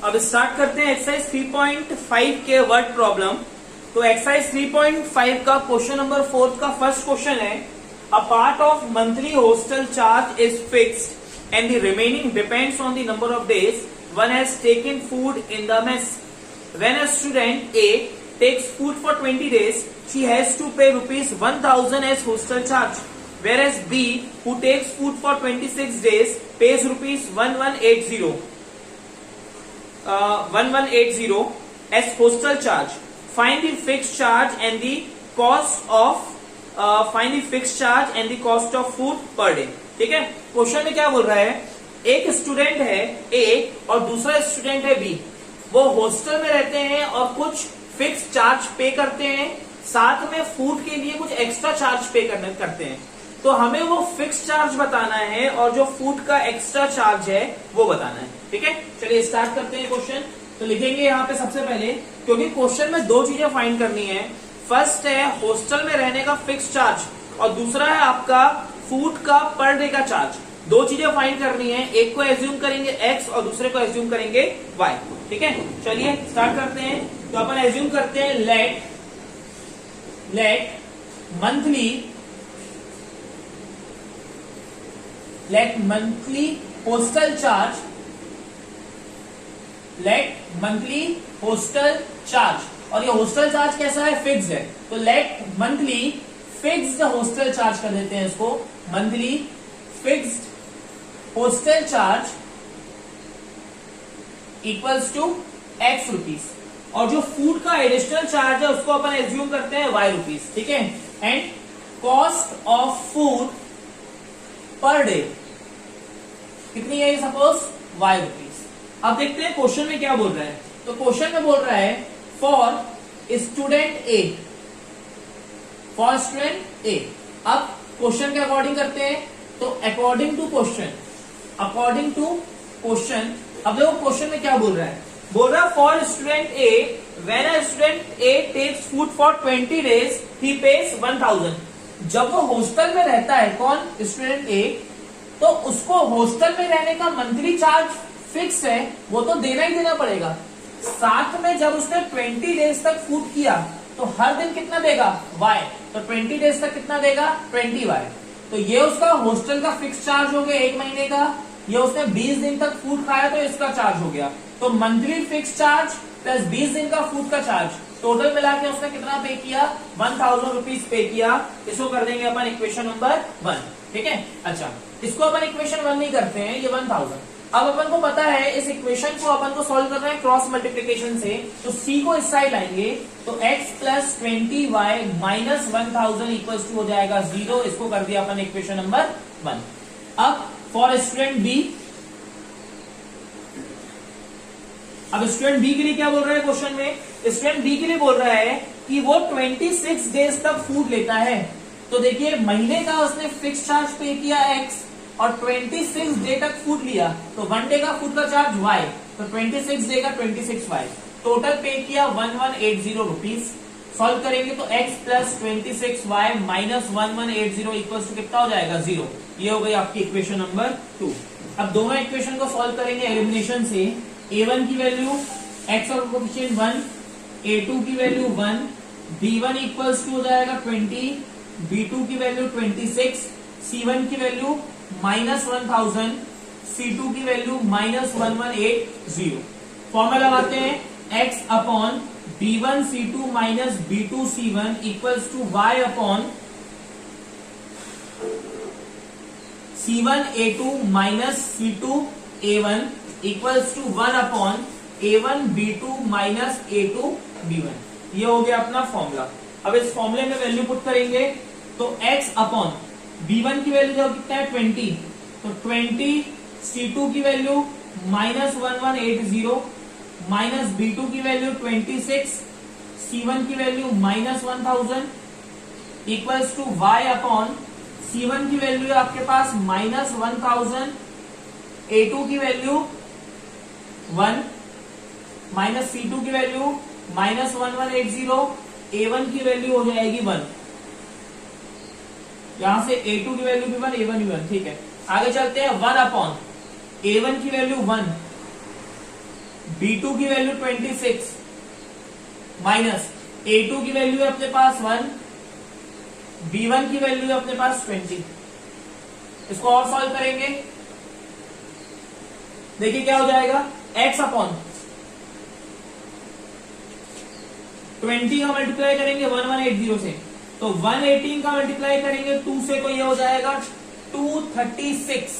अब स्टार्ट करते हैं एक्सरसाइज 3.5 के वर्ड प्रॉब्लम। तो एक्सरसाइज 3.5 का क्वेश्चन नंबर 4 का फर्स्ट क्वेश्चन है, a part of monthly hostel charge is fixed and the remaining depends on the number of days one has taken food in the mess. When a student A takes food for 20 days, she has to pay rupees 1000 as hostel charge, whereas B, who takes food for 26 days, pays rupees 1180 as hostel charge. Find the fixed charge and the cost of food per day. ठीक है, question में क्या बोल रहा है, एक student है ए और दूसरा स्टूडेंट है बी। वो हॉस्टल में रहते हैं और कुछ फिक्स चार्ज पे करते हैं, साथ में फूड के लिए कुछ एक्स्ट्रा चार्ज पे करते हैं। तो हमें वो फिक्स चार्ज बताना है और जो फूड का एक्स्ट्रा चार्ज है वो बताना है। ठीक है, चलिए स्टार्ट करते हैं क्वेश्चन। तो लिखेंगे यहाँ पे सबसे पहले, क्योंकि क्वेश्चन में दो चीजें फाइंड करनी है। फर्स्ट है हॉस्टल में रहने का फिक्स चार्ज और दूसरा है आपका फूड का पर डे का चार्ज। दो चीजें फाइंड करनी है, एक को एज्यूम करेंगे एक्स और दूसरे को एज्यूम करेंगे वाई। ठीक है, चलिए स्टार्ट करते हैं। तो अपन एज्यूम करते हैं लेट मंथली हॉस्टल चार्ज, और ये हॉस्टल चार्ज कैसा है, फिक्स्ड है। तो let monthly fixed hostel charge कर देते हैं इसको, monthly fixed hostel charge equals to x rupees, और जो फूड का एडिशनल चार्ज है उसको अपन एज्यूम करते हैं वाई रुपीज। ठीक है, and cost of food per day कितनी है, सपोज वाई रुपीज। अब देखते हैं क्वेश्चन में क्या बोल रहा है। तो क्वेश्चन में बोल रहा है फॉर स्टूडेंट ए। अब क्वेश्चन के अकॉर्डिंग करते हैं, तो अकॉर्डिंग टू क्वेश्चन, अब देखो क्वेश्चन में क्या बोल रहा है, बोल रहा है for student A, when a student A takes food for 20 days he pays 1000। जब वो हॉस्टल में रहता है, कौन, स्टूडेंट ए, तो उसको हॉस्टल में रहने का मंथली चार्ज फिक्स है, वो तो देना ही देना पड़ेगा। साथ में जब उसने 20 डेज तक फूड किया तो हर दिन कितना देगा, वाई। तो 20 डेज तक कितना देगा, 20 वाई। तो ये उसका हॉस्टल का फिक्स चार्ज हो गया 1 महीने का। ये उसने 20 दिन तक फूड खाया तो इसका चार्ज हो गया। तो मंथली फिक्स चार्ज प्लस 20 दिन का फूड का चार्ज, टोटल मिला के उसने कितना पे किया, 1000 रुपीज पे किया। इसको कर देंगे अपन इक्वेशन नंबर 1। ठीक है, अच्छा इसको अपन इक्वेशन 1 नहीं करते हैं, ये 1000। अब अपन को पता है इस इक्वेशन को अपन को सॉल्व करना है क्रॉस मल्टीप्लीकेशन से। तो c को इस साइड लाएंगे तो x plus 20y minus 1000 equals to हो जाएगा 0। इसको कर दिया अपन इक्वेशन नंबर 1। अब फॉर स्टूडेंट बी, अब स्टूडेंट बी के लिए क्या बोल रहा है क्वेश्चन में, स्टूडेंट बी के लिए बोल रहा है कि वो 26 डेज तक फूड लेता है। तो देखिए महीने का उसने फिक्स चार्ज पे किया x और 26 डे तक फूड लिया, तो 1 डे का फूड का चार्ज y, तो 26 डे का 26y, टोटल पे किया 1180 रुपीज। सॉल्व करेंगे तो x plus 26y minus 1180 equals to कितना हो जाएगा, 0। ये हो गई आपकी इक्वेशन नंबर 2। अब दोनों इक्वेशन को सॉल्व करेंगे एलिमिनेशन से। a1 की वैल्यू x और कोएफिशिएंट 1, a2 की वैल्यू 1, b1 इक्वल्स टू हो जाएगा 20, b2 की वैल्यू 26, c1 की वैल्यू माइनस 1000, c2 की वैल्यू माइनस 1180। फॉर्मूला लगाते हैं x upon b1 c2 minus b2 c1 equals to y upon c1 a2 minus c2 a1 equals to 1 upon a1 b2 minus a2 b1। ये हो गया अपना formula. अब इस फॉर्मूले में वैल्यू पुट करेंगे तो x अपॉन b1 की वैल्यू जब कितना है 20, तो 20, c2 की वैल्यू माइनस 1180 माइनस b2 की वैल्यू 26, c1 की value minus 1000 equals to y upon c1 की वैल्यू आपके पास माइनस 1000, a2 की वैल्यू 1 माइनस c2 की वैल्यू माइनस 1180, a1 की वैल्यू हो जाएगी 1। यहां से a2 की वैल्यू भी 1, a1 भी 1। ठीक है, आगे चलते हैं। 1 अपॉन a1 की वैल्यू 1 B2 की वैल्यू 26 माइनस A2 की वैल्यू है अपने पास 1, B1 की वैल्यू है अपने पास 20। इसको और सॉल्व करेंगे, देखिए क्या हो जाएगा, x अपॉन 20 का मल्टीप्लाई करेंगे 1180 से, तो 118 का मल्टीप्लाई करेंगे 2 से, तो ये हो जाएगा 236।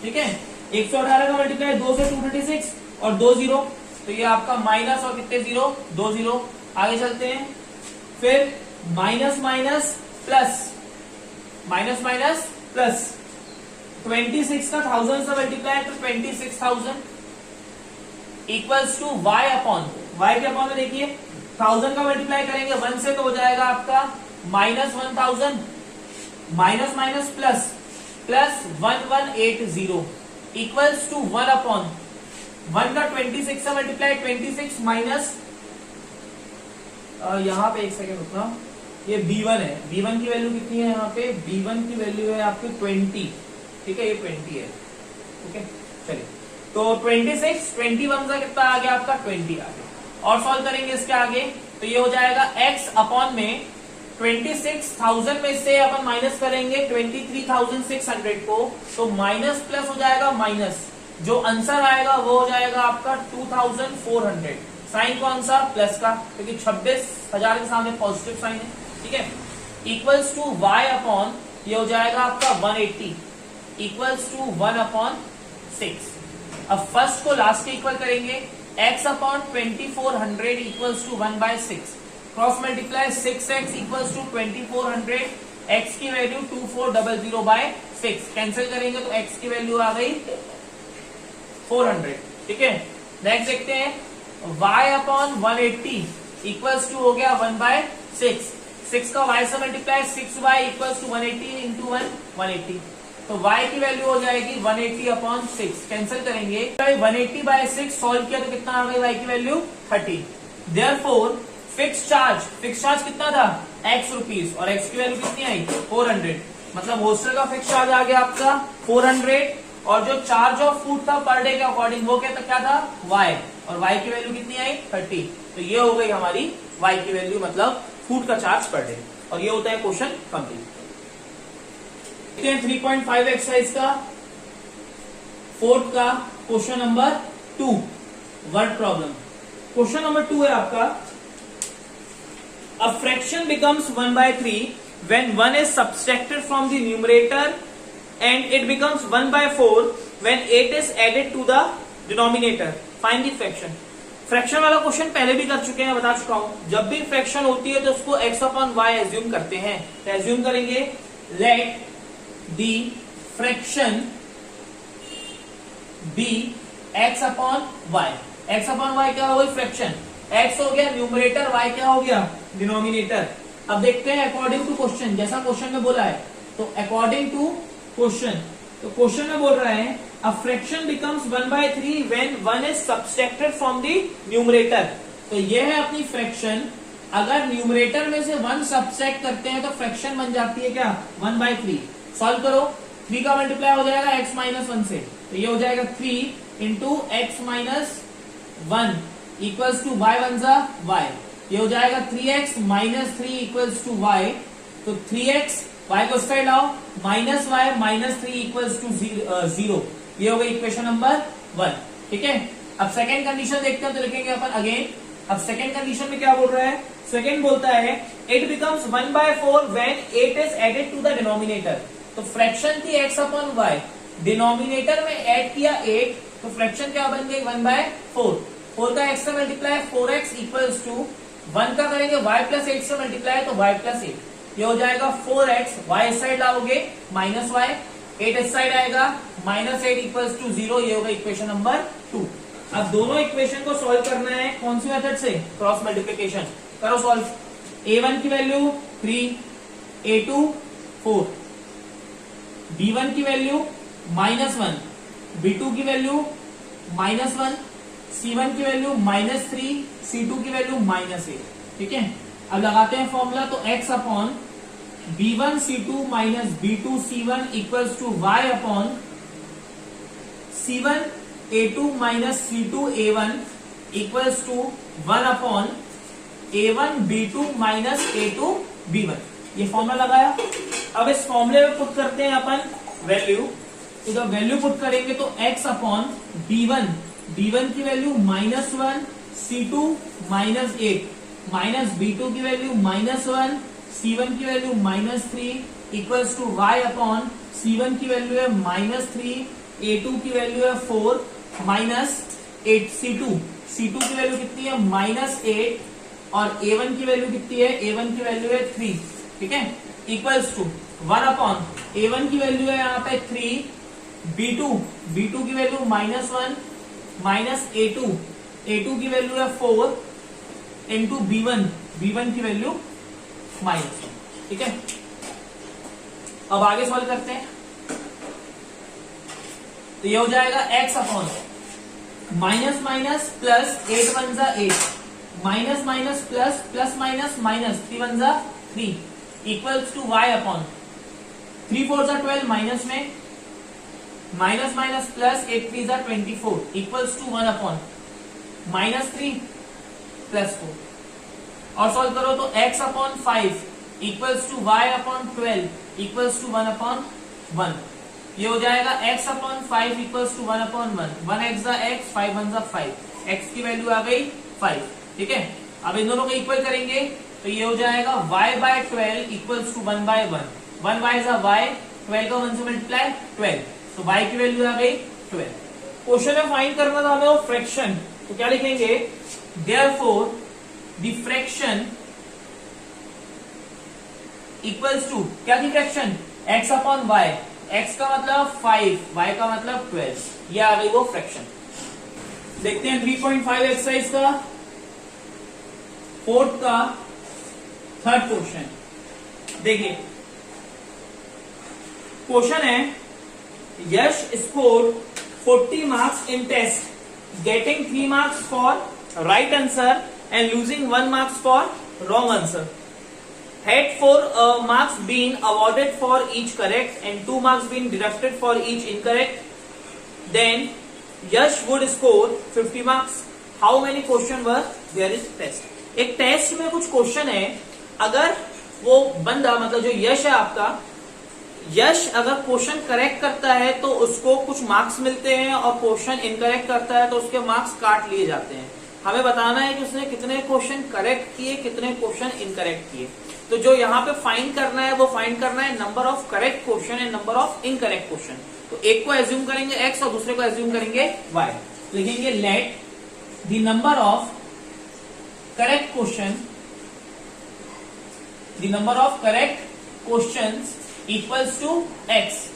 ठीक है, 118 का मल्टीप्लाई 2 से 236 और 2 जीरो, तो ये आपका माइनस और कितने जीरो, 2 जीरो। आगे चलते हैं, फिर minus minus plus, minus minus plus 26 का 1000 से मल्टीप्लाई तो 26,000 equals to y upon, y के अपॉन में देखिए 1000 का मल्टीप्लाई करेंगे 1 से, तो हो जाएगा आपका minus 1000 minus minus plus plus 1180 equals to 1 upon 1 का 26 से मल्टीप्लाई 26 माइनस, यहां पे एक सेकेंड रुकना, ये B1 है, B1 की वैल्यू कितनी है यहाँ पे, B1 की वैल्यू है आपकी 20। ठीक है, ये 20 है। ओके चलिए, तो 26 21 का कितना आ गया आपका 20 आ गया। और सॉल्व करेंगे इसके आगे, तो ये हो जाएगा x अपॉन में 26,000 में से अपन माइनस करेंगे 23,600 को, तो माइनस प्लस हो जाएगा माइनस, जो आंसर आएगा वो हो जाएगा आपका 2400। साइन कौन सा, प्लस का, क्योंकि 26,000 के सामने पॉजिटिव साइन है। ठीक है, इक्वल्स टू y अपॉन, ये हो जाएगा आपका 180 इक्वल्स टू 1 अपॉन 6। अब फर्स्ट को लास्ट के इक्वल करेंगे, x अपॉन 2400 equals to 1/6, cross multiply 6x equals to 2400, x की वैल्यू 2400/6, कैंसिल करेंगे तो x की वैल्यू आ गई 400। ठीक है, नेक्स्ट देखते हैं, y अपॉन 180 इक्वल्स टू हो गया 1/6, 6 का y से multiply 6y equals to 180 into 180, तो y की वैल्यू हो जाएगी 180 अपॉन 6, कैंसिल करेंगे 180/6 सॉल्व किया तो कितना आ गई y की वैल्यू 30। देयरफॉर फिक्स चार्ज कितना था, x रुपीस, और x की वैल्यू कितनी आई 400, मतलब हॉस्टल का फिक्स चार्ज आ गया आपका 400, और जो चार्ज ऑफ फूड था पर डे के अकॉर्डिंग वो क्या था y, और y की वैल्यू कितनी आई 30, तो ये हो गई हमारी y की वैल्यू, मतलब फूड का चार्ज पर डे। और ये होता है क्वेश्चन कंप्लीट। 3.5 एक्सरसाइज का फोर्थ का question number 2 word problem. Question number 2 है आपका, a fraction becomes 1/3 when 1 is subtracted from the numerator and it becomes 1/4 when 8 is added to the denominator. Find the fraction. Fraction वाला question पहले भी कर चुके हैं, बता चुका हूं। जब भी फ्रैक्शन होती है तो उसको x अपॉन y एज्यूम करते हैं, तो एज्यूम करेंगे let the fraction be x upon y। x upon y क्या हो गई फ्रैक्शन, x हो गया न्यूमरेटर, y क्या हो गया डिनोमिनेटर। अब देखते हैं अकॉर्डिंग टू क्वेश्चन, जैसा क्वेश्चन में बोला है, तो अकॉर्डिंग टू क्वेश्चन, तो क्वेश्चन में बोल रहा है a fraction becomes 1/3 when 1 is subtracted from the numerator। तो ये है अपनी फ्रैक्शन, अगर न्यूमरेटर में से 1 सब्सट्रैक्ट करते हैं तो फ्रैक्शन बन जाती है क्या 1/3। सॉल्व करो, 3 का मल्टीप्लाई हो जाएगा x माइनस 1 से, तो ये हो जाएगा 3 into x minus 1 equals to y 1 जा y, ये हो जाएगा 3x minus 3 equals to y, तो 3x y को साइड लाओ minus y minus 3 equals to 0, ये हो गई इक्वेशन नंबर 1। ठीक है, अब सेकेंड कंडीशन देखते हैं, तो लिखेंगे अपन अगेन। अब सेकेंड कंडीशन में क्या बोल रहा है, सेकेंड बोलता है it becomes 1/4 when 8 is added to the denominator. तो फ्रैक्शन थी x अपॉन y, डिनोमिनेटर में ऐड किया 8, तो फ्रैक्शन क्या बन गई 1/4, 4 का x से मल्टीप्लाई 4x इक्वल्स टू 1 का करेंगे y प्लस 8 से मल्टीप्लाई तो y प्लस 8, ये हो जाएगा 4x, y इस साइड लाओगे माइनस y, 8 इस साइड आएगा माइनस 8 इक्वल्स टू 0, ये होगा इक्वेशन नंबर 2। अब दोनों इक्वेशन को सॉल्व करना है कौन सी मेथड से, क्रॉस मल्टीप्लिकेशन। करो सॉल्व, a1 की वैल्यू 3, a2 4, b1 की वैल्यू -1, b2 की वैल्यू -1, c1 की वैल्यू -3, c2 की वैल्यू -8। ठीक है, अब लगाते हैं फॉर्मूला, तो x upon b1 c2 minus b2 c1 equals to y upon c1 a2 minus c2 a1 equals to 1 A1 B2 minus A2 B1। ये फॉर्मूला लगाया। अब इस फॉर्मूले में पुट करते हैं अपन वैल्यू। तो जब वैल्यू पुट करेंगे तो x अपॉन B1 की वैल्यू -1, C2 -8 माइनस B2 की वैल्यू -1, C1 की value -3 equals to y upon C1 की वैल्यू है -3, A2 की वैल्यू है 4 माइनस 8, C2 की वैल्यू कितनी है -8 और A1 की वैल्यू कितनी है, A1 की वैल्यू है 3, ठीक है, इक्वल्स टू 1 अपॉन A1 की वैल्यू है यहाँ पे 3, B2 की वैल्यू -1 माइनस A2 की वैल्यू है 4 इंटू B1 की वैल्यू -1, ठीक है। अब आगे सॉल्व करते हैं। तो ये हो जाएगा x upon minus minus plus 8 1 जा 8 minus minus plus plus minus minus 3 1 जा 3 इक्वल्स टू y अपॉन 3 4 जा 12 माइनस में माइनस माइनस प्लस 8 3 जा 24 इक्वल्स टू 1 अपॉन -3 प्लस 4 और सॉल्व करो तो x upon 5 equals to y upon 12 equals to 1 upon 1। ये हो जाएगा x upon 5 equals to 1 upon 1 x जा x 5 1 जा 5, x की वैल्यू आ गई 5, ठीक है। अब इन दोनों को इक्वल करेंगे तो ये हो जाएगा y by 12 equals to 1 by 1, 1 y जा y, 12 का 1 से मल्टीप्लाई 12, तो y की वैल्यू आ गई 12। क्वेश्चन में फाइंड करना था हमें वो फ्रैक्शन, तो क्या लिखेंगे, therefore the fraction equals to, क्या थी fraction, x upon y, x का मतलब 5, y का मतलब 12, ये आ गई वो फ्रैक्शन। देखते हैं 3.5 एक्सरसाइज का फोर्थ का थर्ड क्वेश्चन। देखिए क्वेश्चन है, Yash score 40 marks in test getting 3 marks for right answer and losing 1 marks for wrong answer. Had 4 marks been awarded for each correct and 2 marks been deducted for each incorrect, then Yash would score 50 marks. How many question were there is test? एक test में कुछ question है, अगर वो बंदा मतलब जो यश है आपका, यश अगर क्वेश्चन करेक्ट करता है तो उसको कुछ मार्क्स मिलते हैं और क्वेश्चन इनकरेक्ट करता है तो उसके मार्क्स काट लिए जाते हैं। हमें बताना है कि उसने कितने क्वेश्चन करेक्ट किए, कितने क्वेश्चन इनकरेक्ट किए। तो जो यहाँ पे फाइंड करना है वो फाइंड करना है number of correct question and number of incorrect question. तो एक को एज्यूम करेंगे x और दूसरे को एज्यूम करेंगे y। लिखेंगे let the number of correct question, the number of correct questions equals to x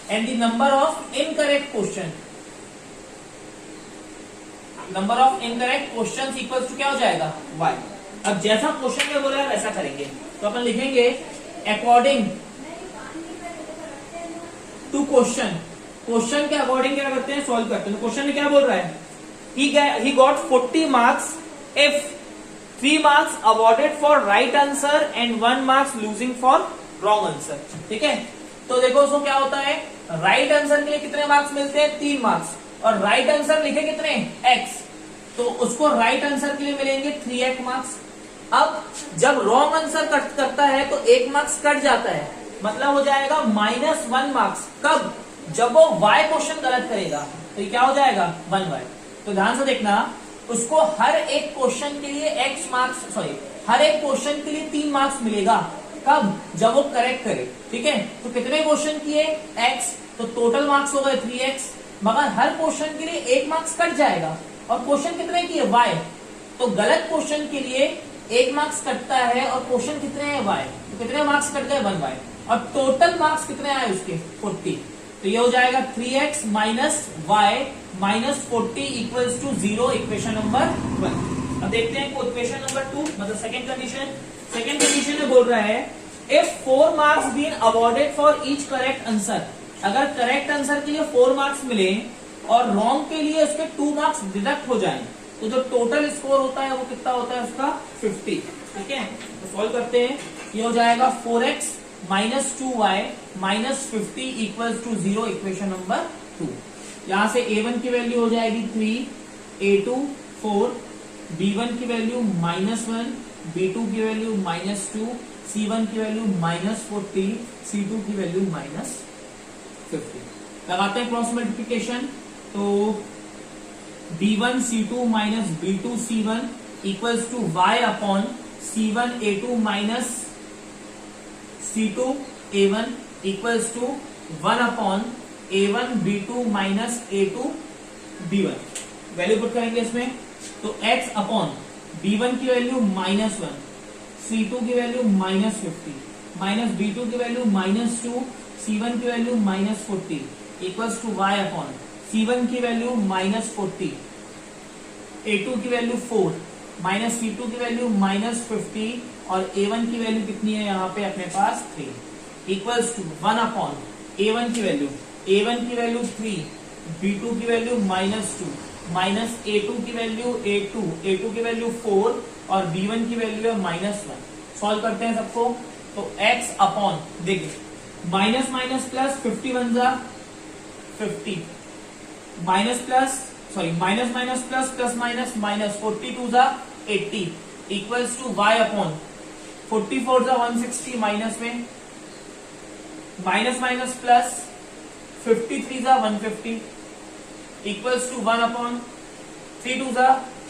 and the number of incorrect question, number of incorrect questions equals to क्या हो जाएगा y। अब जैसा क्वेश्चन में बोला है वैसा करेंगे, तो अपन लिखेंगे अकॉर्डिंग टू क्वेश्चन, क्वेश्चन के अकॉर्डिंग क्या करते हैं, सॉल्व करते हैं। तो क्वेश्चन में क्या बोल रहा है, he got 40 marks if 3 marks awarded for right answer and 1 marks losing for wrong answer, ठीक है। तो देखो उसको क्या होता है, राइट आंसर के लिए कितने मार्क्स मिलते हैं, 3 मार्क्स, और राइट आंसर लिखे कितने, x, तो उसको राइट आंसर के लिए मिलेंगे 3x मार्क्स। अब जब रॉन्ग आंसर करता है तो 1 मार्क्स कट जाता है, मतलब हो जाएगा -1 मार्क्स। कब, जब वो y क्वेश्चन गलत करेगा, तो ये क्या हो जाएगा 1y। तो ध्यान से देखना, उसको हर एक क्वेश्चन के लिए x मार्क्स, हर एक क्वेश्चन के लिए 3 मार्क्स मिलेगा। कब, जब वो करेक्ट करे, ठीक है। तो कितने क्वेश्चन किए, x, तो टोटल मार्क्स हो गए 3x, मगर हर क्वेश्चन के लिए 1 मार्क्स कट जाएगा। और क्वेश्चन कितने किए, y, तो गलत क्वेश्चन के लिए 1 मार्क्स कटता है और क्वेश्चन कितने हैं y, तो कितने मार्क्स कट गए 1y, और टोटल मार्क्स कितने आए उसके 40। तो ये हो जाएगा 3x minus y minus 40 equals to 0, equation number 1। अब देखते हैं इक्वेशन नंबर 2, मतलब सेकंड कंडीशन। सेकंड कंडीशन में बोल रहा है if 4 marks been awarded for each correct answer, अगर करेक्ट आंसर के लिए 4 मार्क्स मिले और रॉन्ग के लिए उसके 2 मार्क्स डिडक्ट हो जाएं, तो जो टोटल स्कोर होता है वो कितना होता है उसका 50, ठीक है। तो सॉल्व करते हैं, ये हो जाएगा 4x minus 2y minus 50 equals to 0, equation number 2। यहां से a1 की वैल्यू हो जाएगी 3, a2 4, B1 की वैल्यू -1, B2 की वैल्यू -2, C1 की वैल्यू -40, C2 की वैल्यू -50। लगाते हैं क्रॉस मल्टीप्लीकेशन, तो B1 C2 minus B2 C1 equals to y upon C1 A2 minus C2 A1 equals to 1 upon A1 B2 minus A2 B1। Value put करेंगे इसमें, तो x upon B1 की value -1, C2 की value -50, minus B2 की value -2, C1 की value -40 equals to y upon C1 की value -40, A2 की value 4, minus C2 की वैल्यू -50 और A1 की वैल्यू कितनी है यहाँ पे अपने पास 3 इक्वल्स टू 1 अपॉन A1 की वैल्यू 3, B2 की वैल्यू -2, माइनस A2 की वैल्यू A2 की वैल्यू 4 और B1 की वैल्यू है -1। सॉल्व करते हैं सबको, तो x अपॉन देखिए माइनस माइनस प्लस 51 जा 50, minus minus plus plus minus minus 42 जा 80 इक्वल्स टू y अपॉन 44 जा 160 माइनस में, माइनस माइनस प्लस 53 जा 150 इक्वल्स टू 1 अपॉन 3 जा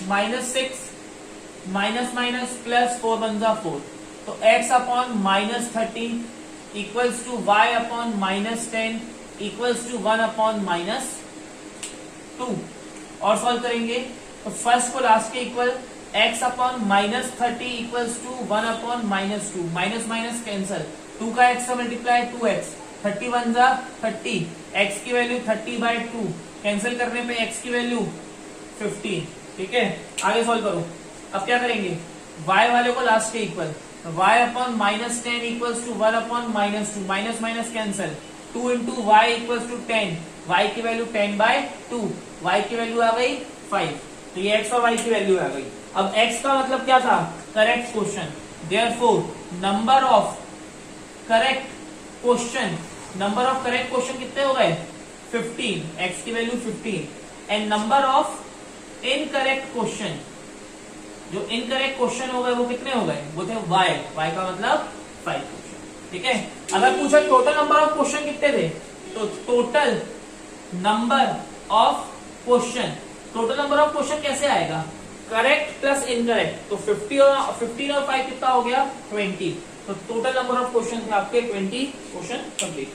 -6, माइनस माइनस प्लस 4 1 जा 4, तो x upon -30 equals to y upon -10 equals to 1 upon -2। और solve करेंगे तो फर्स्ट को लास्ट के equal, x upon -30 equals to 1 upon -2, minus minus cancel, 2 का x से मल्टीप्लाई 2x, 31 जा 30, x की वैल्यू 30/2, कैंसिल करने पे x की वैल्यू 15। ठीक है, आगे सॉल्व करो। अब क्या करेंगे, y वाले को लास्ट के equal, y upon -10 equals to 1 upon -2, minus minus cancel, 2 into y equals to 10, y की वैल्यू 10/2, y की वैल्यू आ गई 5, तो ये x और y की वैल्यू आ गई। अब x का मतलब क्या था, correct question, therefore number of correct question कितने हो गए 15, x की value 15, and number of incorrect question, जो इनकरेक्ट क्वेश्चन हो गए वो कितने हो गए, वो थे y का मतलब 5 क्वेश्चन। ठीक है, अगर पूछा टोटल नंबर ऑफ क्वेश्चन कितने थे, तो टोटल नंबर ऑफ क्वेश्चन कैसे आएगा, करेक्ट प्लस इनकरेक्ट, तो 15 और 5 कितना हो गया 20, तो टोटल नंबर ऑफ क्वेश्चन थे आपके 20 क्वेश्चन कंप्लीट।